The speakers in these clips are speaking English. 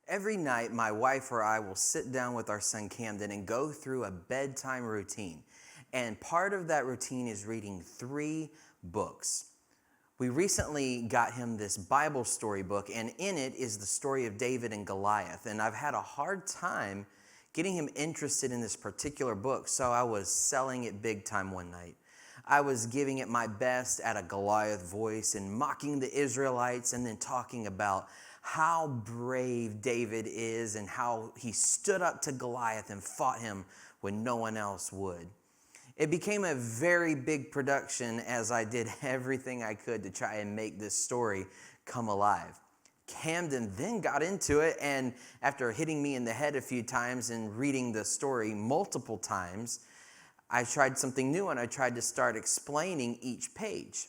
Every night, my wife or I will sit down with our son Camden and go through a bedtime routine. And part of that routine is reading 3 books. We recently got him this Bible story book, and in it is the story of David and Goliath. And I've had a hard time getting him interested in this particular book, so I was selling it big time one night. I was giving it my best at a Goliath voice and mocking the Israelites, and then talking about how brave David is and how he stood up to Goliath and fought him when no one else would. It became a very big production as I did everything I could to try and make this story come alive. Camden then got into it, and after hitting me in the head a few times and reading the story multiple times, I tried something new and I tried to start explaining each page.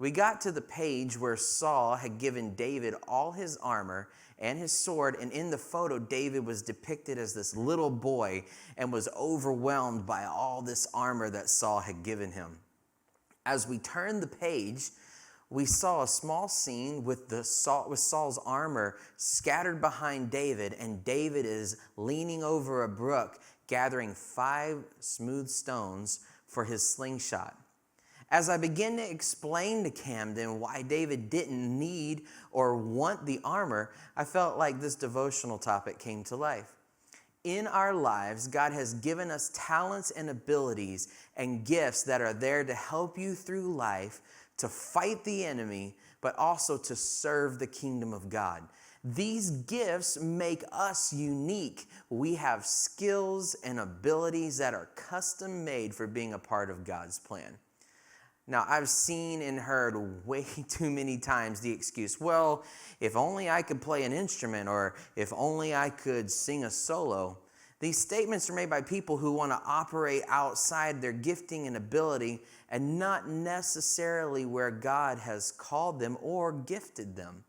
We got to the page where Saul had given David all his armor and his sword, and in the photo, David was depicted as this little boy and was overwhelmed by all this armor that Saul had given him. As we turned the page, we saw a small scene with Saul's armor scattered behind David, and David is leaning over a brook, gathering 5 smooth stones for his slingshot. As I began to explain to Camden why David didn't need or want the armor, I felt like this devotional topic came to life. In our lives, God has given us talents and abilities and gifts that are there to help you through life, to fight the enemy, but also to serve the kingdom of God. These gifts make us unique. We have skills and abilities that are custom made for being a part of God's plan. Now, I've seen and heard way too many times the excuse, well, if only I could play an instrument, or if only I could sing a solo. These statements are made by people who want to operate outside their gifting and ability and not necessarily where God has called them or gifted them.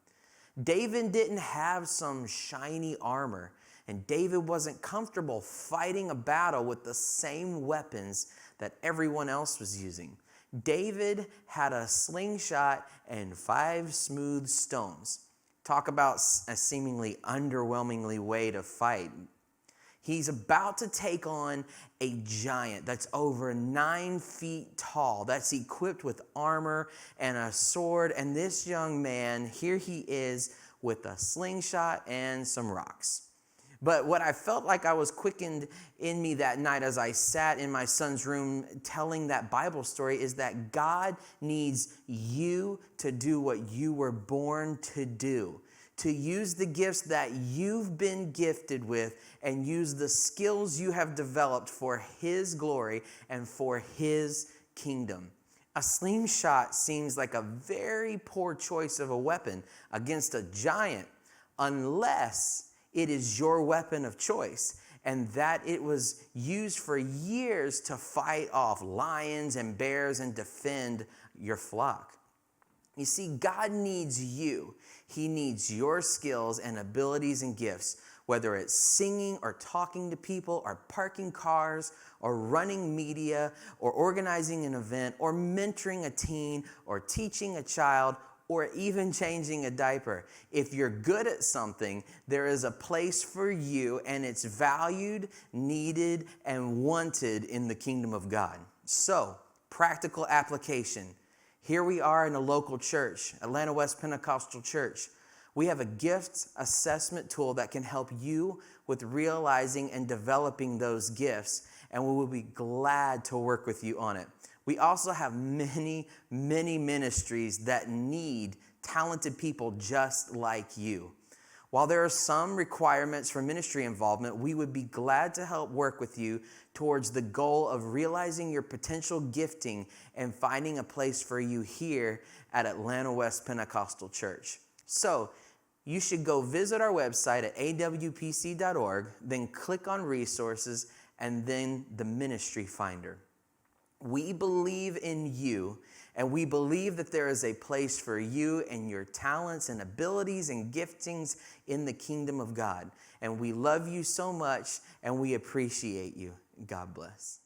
David didn't have some shiny armor, and David wasn't comfortable fighting a battle with the same weapons that everyone else was using. David had a slingshot and 5 smooth stones. Talk about a seemingly underwhelmingly way to fight. He's about to take on a giant that's over 9 feet tall, that's equipped with armor and a sword. And this young man, here he is with a slingshot and some rocks. But what I felt like I was quickened in me that night as I sat in my son's room telling that Bible story is that God needs you to do what you were born to do. To use the gifts that you've been gifted with and use the skills you have developed for His glory and for His kingdom. A slingshot seems like a very poor choice of a weapon against a giant, unless it is your weapon of choice, and that it was used for years to fight off lions and bears and defend your flock. You see, God needs you. He needs your skills and abilities and gifts, whether it's singing or talking to people or parking cars or running media or organizing an event or mentoring a teen or teaching a child or even changing a diaper. If you're good at something, there is a place for you, and it's valued, needed, and wanted in the kingdom of God. So, practical application. Here we are in a local church, Atlanta West Pentecostal Church. We have a gift assessment tool that can help you with realizing and developing those gifts, and we will be glad to work with you on it. We also have many, many ministries that need talented people just like you. While there are some requirements for ministry involvement, we would be glad to help work with you towards the goal of realizing your potential gifting and finding a place for you here at Atlanta West Pentecostal Church. So, you should go visit our website at awpc.org, then click on resources, and then the ministry finder. We believe in you, and we believe that there is a place for you and your talents and abilities and giftings in the kingdom of God. And we love you so much, and we appreciate you. God bless.